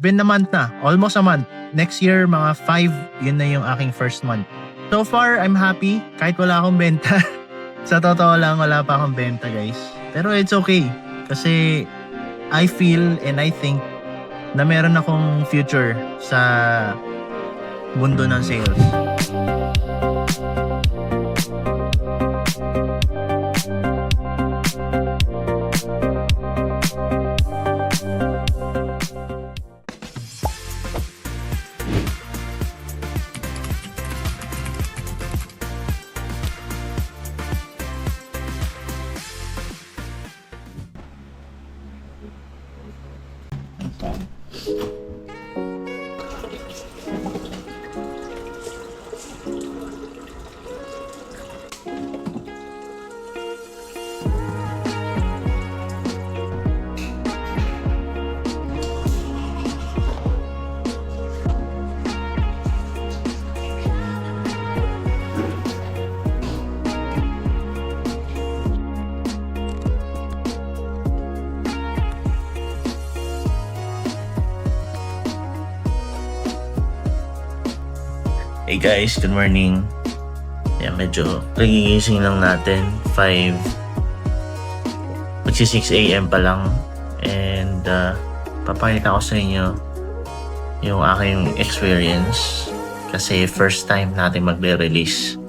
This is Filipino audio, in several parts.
been a month na. Almost a month. Next year, mga 5, yun na yung aking first month. So far, I'm happy. Kahit wala akong benta. Sa totoo lang, wala pa akong benta, guys. Pero it's okay. Kasi I feel and I think na meron akong future sa mundo ng sales. Hey guys, good morning. Yan, medyo nagigising lang natin. 5, magsi 6 a.m. pa lang. And papakita ko sa inyo yung aking experience. Kasi first time natin magre-release.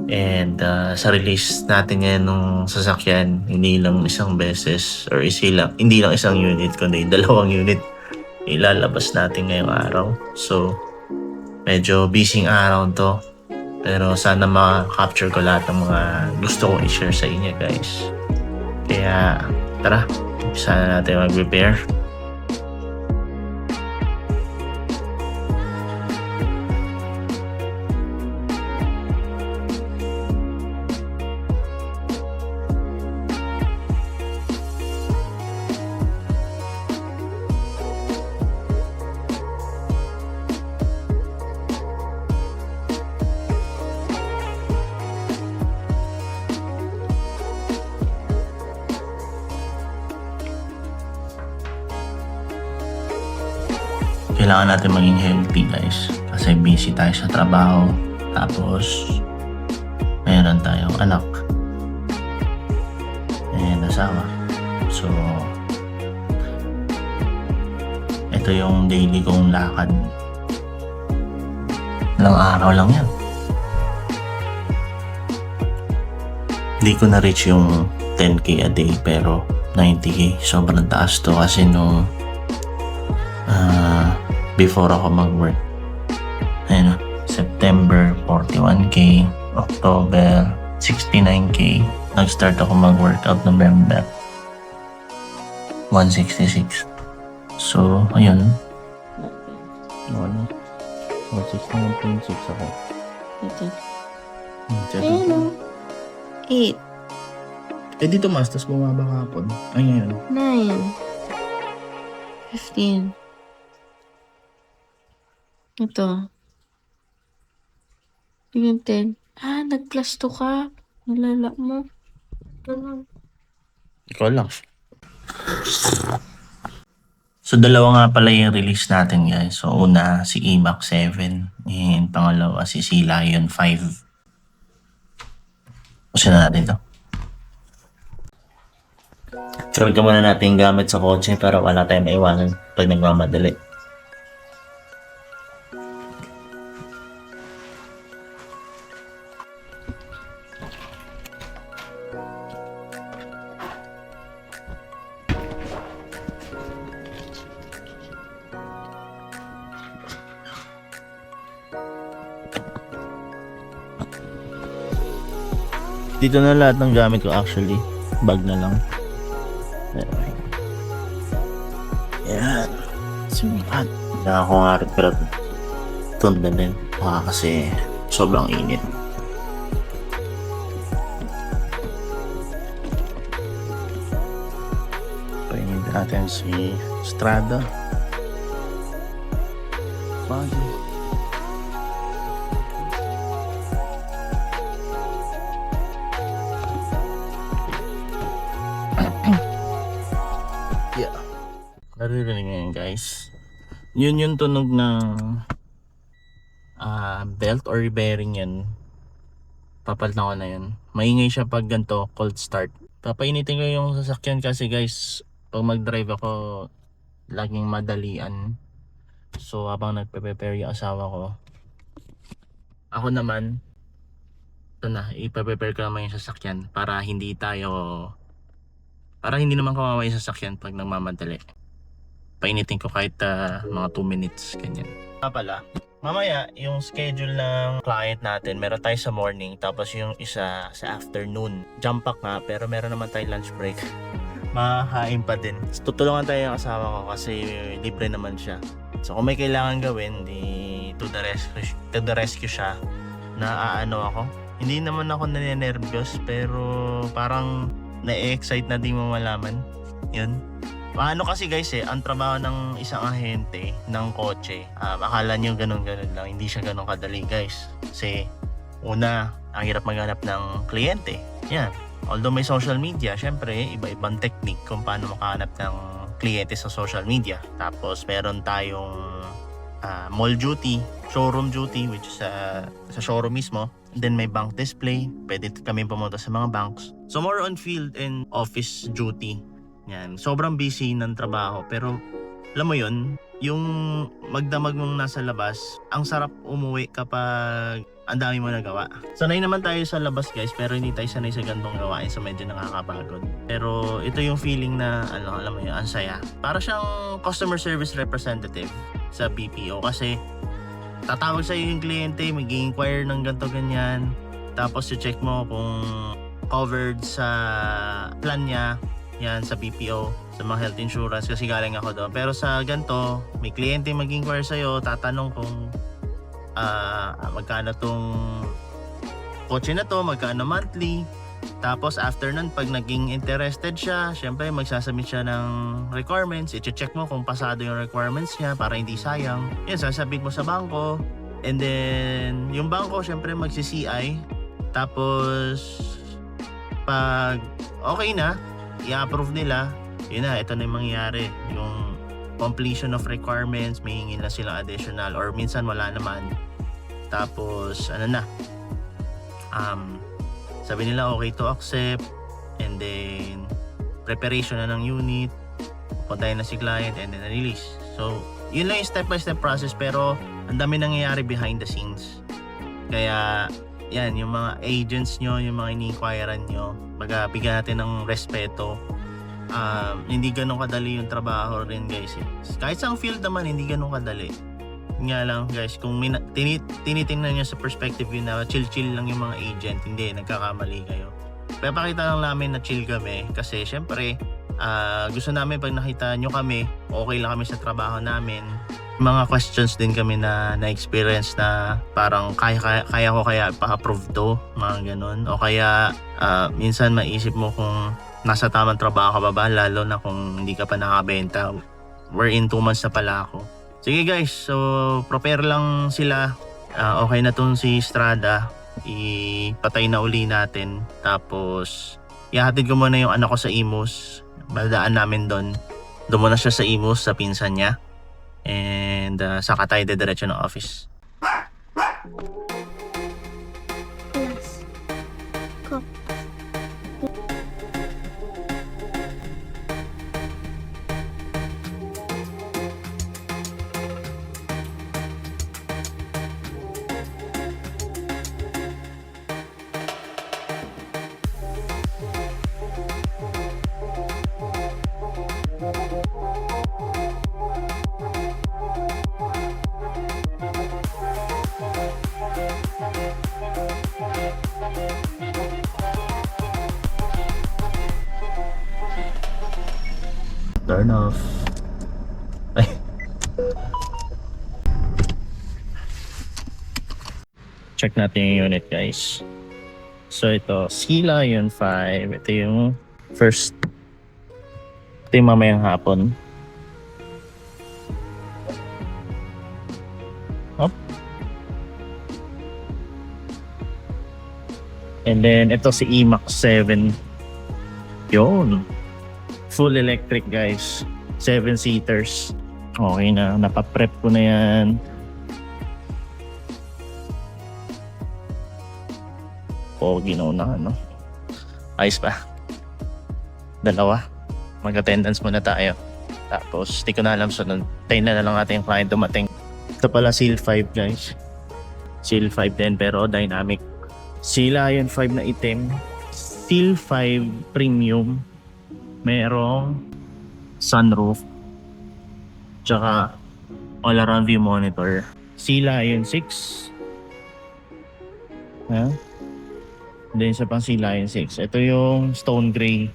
And sa release natin yan nung sasakyan, hindi lang isang beses or hindi lang isang unit, kundi 2 unit ilalabas natin ngayong araw. So, medyo busy araw to. Pero sana ma-capture ko lahat ng mga gusto kong i-share sa inyo, guys. Kaya, tara. Umpisa na natin mag-prepare. Kailangan natin maging healthy, guys, kasi busy tayo sa trabaho, tapos mayroon tayong anak and asawa. So ito yung daily kong lakad. Ilang araw lang yan. Hindi ko na-reach yung 10k a day, pero 90k sobrang taas to kasi nung before ako mag-work. Ayun, September 41k, October 69k. Nag-start ako mag-workout November 166. So, ayun. Ano? 161.6 ako. Ito. Ayun. 8. Eh, dito mas, tas bumaba kahapon. Ay, ngayon. 9. 15. Ito. Yung 10. Ah, nag-plus 2 ka. Nalala mo. Ganun. Ikaw lang. So, dalawa nga pala yung release natin, guys. So, una, si Imac 7. And pangalawa, si Lion 5. Kasi na natin to. Karga muna natin yung gamit sa kotse para wala tayong maiwanan pag nagmamadali. Dito na lahat ng gamit ko actually. Bag na lang. Ayan. Sumipat. Hindi ako nga rin pero tunda din. Kasi sobrang init. Painin natin si Strada. Bagay. Naririnig ngayon guys. Yun yung tunog ng belt or bearing yan. Papalitan ko na yun. Maingay siya pag ganito, cold start. Papainitin ko yung sasakyan kasi guys, pag mag-drive ako, laging madalian. So habang nagpe-prepare yung asawa ko, ako naman, ito na, ipe-prepare ko naman yung sasakyan para hindi naman kawawa yung sasakyan pag nagmamadali. Painitin ko kahit mga 2 minutes, ganyan. Pala, mamaya yung schedule ng client natin, meron tayo sa morning, tapos yung isa sa afternoon. Jump pack nga, pero meron naman tayong lunch break. Makakain pa din. Tutulungan tayo yung asawa ko kasi libre naman siya. So kung may kailangan gawin, to the rescue siya. Naaano ako. Hindi naman ako naninervyos, pero parang na-excite na din mo malaman. Yun. Paano kasi guys ang trabaho ng isang ahente ng kotse, akala nyo ganun-ganun lang, hindi siya ganun kadali guys. Kasi una, ang hirap maghanap ng kliyente. Yan. Although may social media, syempre iba-ibang technique kung paano makahanap ng kliyente sa social media. Tapos meron tayong mall duty, showroom duty, which is sa showroom mismo. Then may bank display, pwede kami pumunta sa mga banks. So more on field and office duty. Yan, sobrang busy ng trabaho, pero alam mo yun, yung magdamag mong nasa labas, ang sarap umuwi kapag ang dami mo nagawa. Sanay naman tayo sa labas guys, pero hindi tayo sanay sa gantong gawain, so medyo nakakapagod. Pero ito yung feeling na, alam mo yun, ang saya. Para siyang customer service representative sa BPO kasi tatawag sa'yo yung kliyente, mag-i-inquire ng ganto ganyan, tapos i-check mo kung covered sa plan niya. Yan sa BPO, sa mga health insurance kasi galing ako doon. Pero sa ganito, may kliyente mag-inquire sa'yo, tatanong kung magkano tong kotse na to, magkano monthly. Tapos after nun, pag naging interested siya, syempre magsasubmit siya ng requirements. I-check mo kung pasado yung requirements niya para hindi sayang. Yan, sasabit mo sa bangko. And then, yung bangko syempre magsi-CI. Tapos, pag okay na, i-approve nila, yun na, ito na yung mangyayari. Yung completion of requirements, may hingin na silang additional or minsan wala naman. Tapos, sabi nila okay to accept, and then preparation na ng unit, puntahin na si client, and then release. So, yun lang yung step-by-step process, pero ang dami nangyayari behind the scenes. Kaya, yan, yung mga agents nyo, yung mga ini-inquirean nyo, bigyan natin ng respeto. Hindi ganun kadali yung trabaho rin guys Kahit sa field naman, hindi ganun kadali. Nga lang guys, kung tinitingnan nyo sa perspective yun na chill-chill lang yung mga agent, hindi, nagkakamali kayo. Papakita lang namin na chill kami kasi syempre, gusto namin pag nakita nyo kami, okay lang kami sa trabaho namin. Mga questions din kami na experience na parang kaya ko kaya pa-approve to, mga ganun. O kaya minsan maisip mo kung nasa tamang trabaho ka ba, lalo na kung hindi ka pa nakabenta. We're in 2 months na pala ako. Sige guys, so prepare lang sila. Okay na tong si Strada, ipatay na uli natin. Tapos ihahatid ko muna yung anak ko sa Imus. Badaan namin doon muna siya sa Imus, sa pinsan niya. And saka tayo diretso ng office. Turn off. Ay. Check natin yung unit guys. So ito, Sea Lion 5. Ito yung first. Ito yung mamayang hapon. Up. And then ito si EMAX 7. Yun. Full electric guys, 7 seaters. Okay na, napaprep ko na yan. Pogi na unahan, no? Ayos pa. Dalawa. Mag-attendance muna tayo. Tapos, di ko na alam sunod. Tayo na lang natin yung client dumating. Ito pala Seal 5, guys. Seal 5 din, pero dynamic. Sea Lion 5 na itim. Seal 5 premium. Merong sunroof. Tsaka all-around view monitor. Sea Lion 6. Ha? Then isa pang Sea Lion 6. Ito yung stone gray.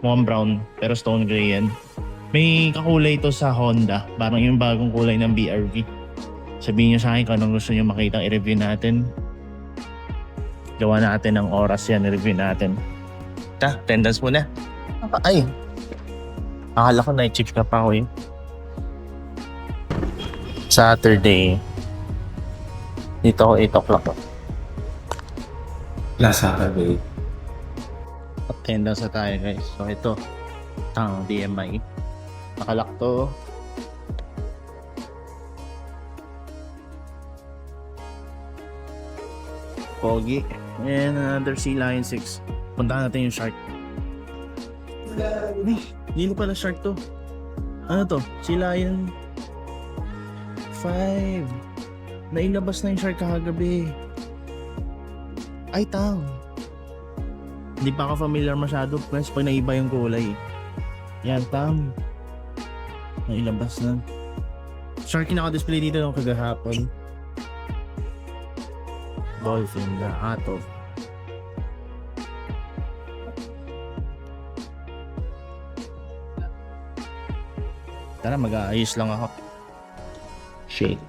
Mukhang brown, pero stone gray yan. May kakulay ito sa Honda. Parang yung bagong kulay ng BRV. Sabihin nyo sa akin kung anong gusto nyo makita, i-review natin. Gawa natin ng oras yan, i-review natin. Attendance muna. Ay! Akala ko night shift ka pa ako eh. Saturday. Dito ako 8 o'clock. Last Saturday. Attendance na tayo guys. So ito, tang DMI. Nakalak to. Pogi. And another Sea Lion 6. Puntahan natin yung shark. Hindi pala shark to. Ano to? Sea Lion 5. Nailabas na yung shark kagabi. Ay, tang. Hindi pa ako familiar masyado friends pag naiba yung kulay. Yan, tang. Nailabas na. Shark yung naka-display dito ng kagahapon. Dolphin na ato. Tara, mag-aayos lang ako. Shake.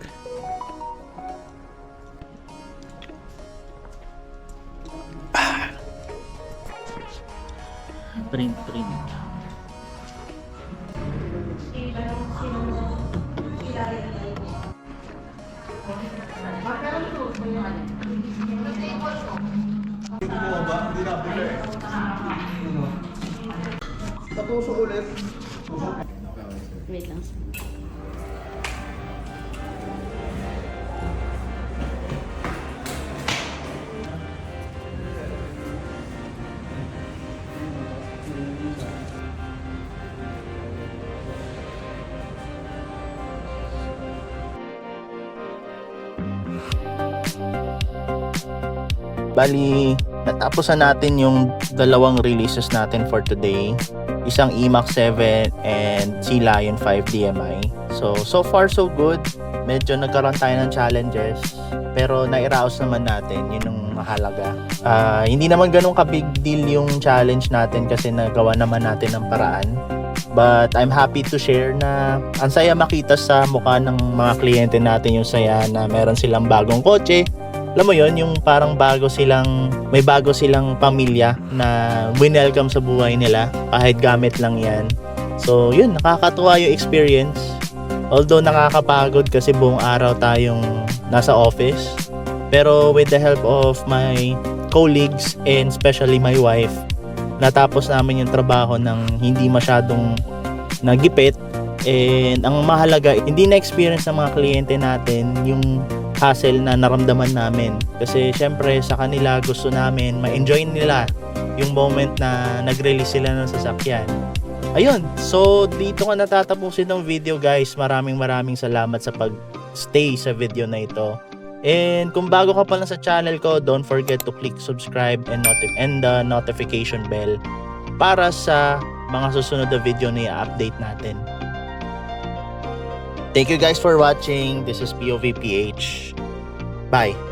Print. Wait lang. Bali, natapos na natin yung dalawang releases natin for today. Isang EMAX 7 and Sea Lion 5 DMI. So far so good. Medyo nagkaroon tayo ng challenges. Pero nairaos naman natin. Yun yung mahalaga. Hindi naman ganun ka-big deal yung challenge natin kasi nagawa naman natin ng paraan. But I'm happy to share na ang saya makita sa mukha ng mga kliyente natin yung saya na meron silang bagong kotse. Alam mo yon, yung parang may bago silang pamilya na winelcome sa buhay nila kahit gamit lang yan. So yun, nakakatuwa yung experience. Although nakakapagod kasi buong araw tayong nasa office. Pero with the help of my colleagues and especially my wife, natapos namin yung trabaho ng hindi masyadong nagipit. And ang mahalaga, hindi na-experience ng mga kliyente natin yung hassle na naramdaman namin. Kasi syempre sa kanila gusto namin ma-enjoy nila yung moment na nag-release sila ng sasakyan. Ayun, so dito nga natatapusin ng video guys. Maraming salamat sa pag-stay sa video na ito. And kung bago ka pa lang sa channel ko, don't forget to click subscribe and the notification bell para sa mga susunod na video na i-update natin. Thank you guys for watching. This is POVPH. Bye.